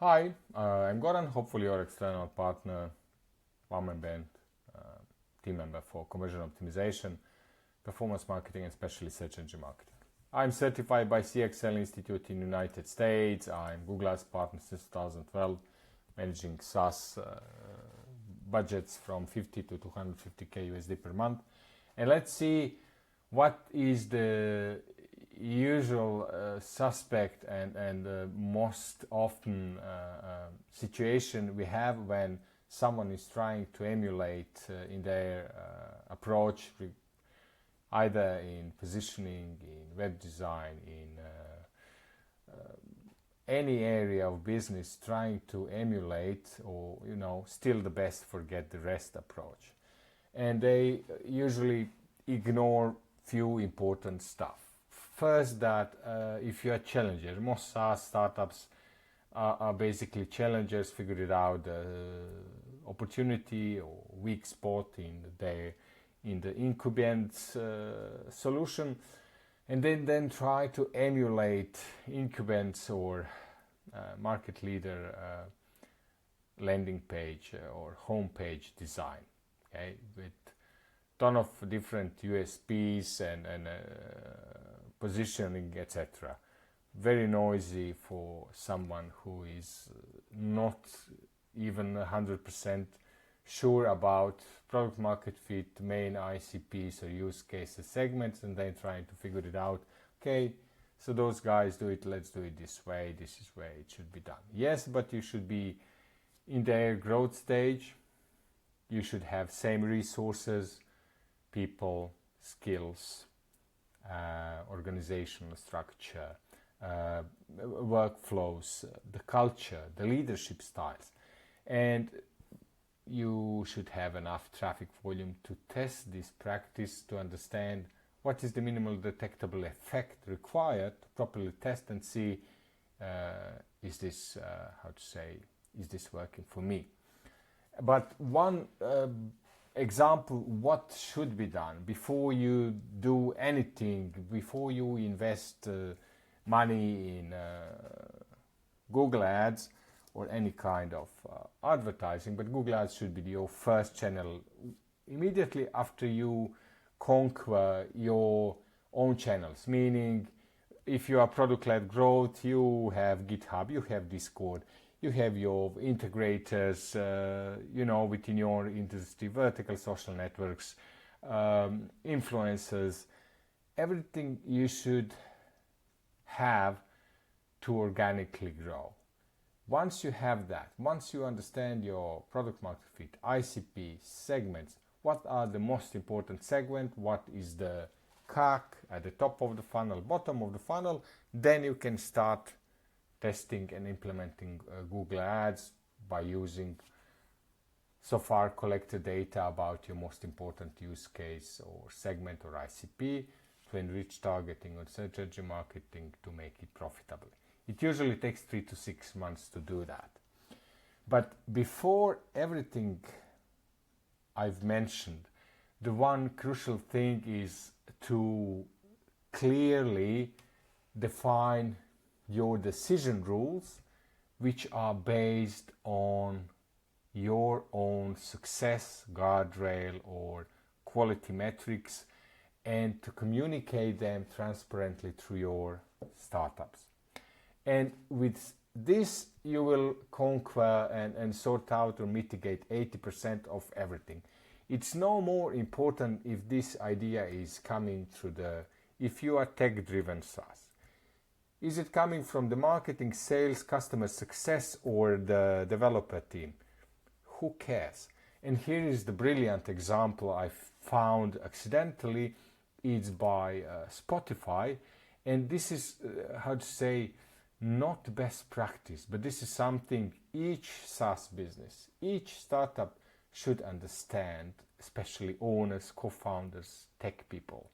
Hi, I'm Goran, hopefully your external partner, one-man band, team member for conversion optimization, performance marketing, and especially search engine marketing. I'm certified by CXL Institute in United States. I'm Google Ads partner since 2012, managing SaaS budgets from 50 to 250k USD per month. And let's see what is the usual suspect and most often situation we have when someone is trying to emulate in their approach, either in positioning, in web design, in any area of business, trying to emulate or still the best, forget the rest approach. And they usually ignore few important stuff. First, that if you're a challenger, most SaaS startups are basically challengers, figure it out opportunity or weak spot in the incumbent solution, and then try to emulate incumbents or market leader landing page or homepage design, okay, with ton of different USPs and positioning, etc. Very noisy for someone who is not even 100% sure about product market fit, main ICPs or use cases segments, and then trying to figure it out. Okay, so those guys do it, let's do it this way, this is where it should be done. Yes, but you should be in their growth stage. You should have same resources, people, skills, organizational structure, workflows, the culture, the leadership styles, and you should have enough traffic volume to test this practice to understand what is the minimal detectable effect required to properly test and see is this is this working for me. But one example what should be done before you do anything, before you invest money in Google Ads or any kind of advertising, but Google Ads should be your first channel immediately after you conquer your own channels. Meaning, if you are product-led growth, you have GitHub, you have Discord, you have your integrators, within your industry, vertical social networks, influencers, everything you should have to organically grow. Once you have that, once you understand your product market fit, ICP, segments, what are the most important segment, what is the CAC at the top of the funnel, bottom of the funnel, then you can start testing and implementing Google Ads by using so far collected data about your most important use case or segment or ICP to enrich targeting on search engine marketing to make it profitable. It usually takes 3 to 6 months to do that. But before everything I've mentioned, the one crucial thing is to clearly define your decision rules, which are based on your own success guardrail or quality metrics, and to communicate them transparently through your startups. And with this, you will conquer and sort out or mitigate 80% of everything. It's no more important if this idea is coming through if you are tech-driven SaaS. Is it coming from the marketing, sales, customer success, or the developer team? Who cares? And here is the brilliant example I found accidentally. It's by Spotify. And this is, not best practice, but this is something each SaaS business, each startup should understand, especially owners, co-founders, tech people,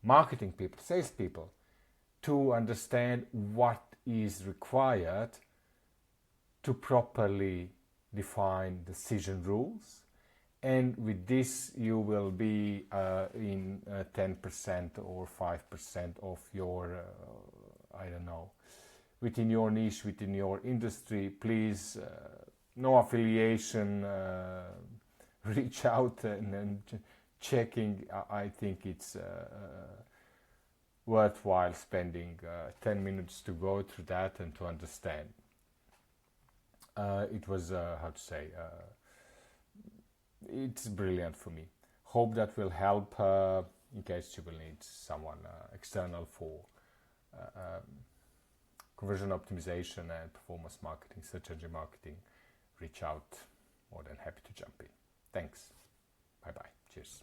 marketing people, sales people, to understand what is required to properly define decision rules. And with this, you will be in 10% or 5% of your, within your niche, within your industry. Please, no affiliation, reach out and checking. I think it's worthwhile spending 10 minutes to go through that and to understand. It was, how to say, it's brilliant for me. Hope that will help in case you will need someone external for conversion optimization and performance marketing, search engine marketing. Reach out, more than happy to jump in. Thanks. Bye bye. Cheers.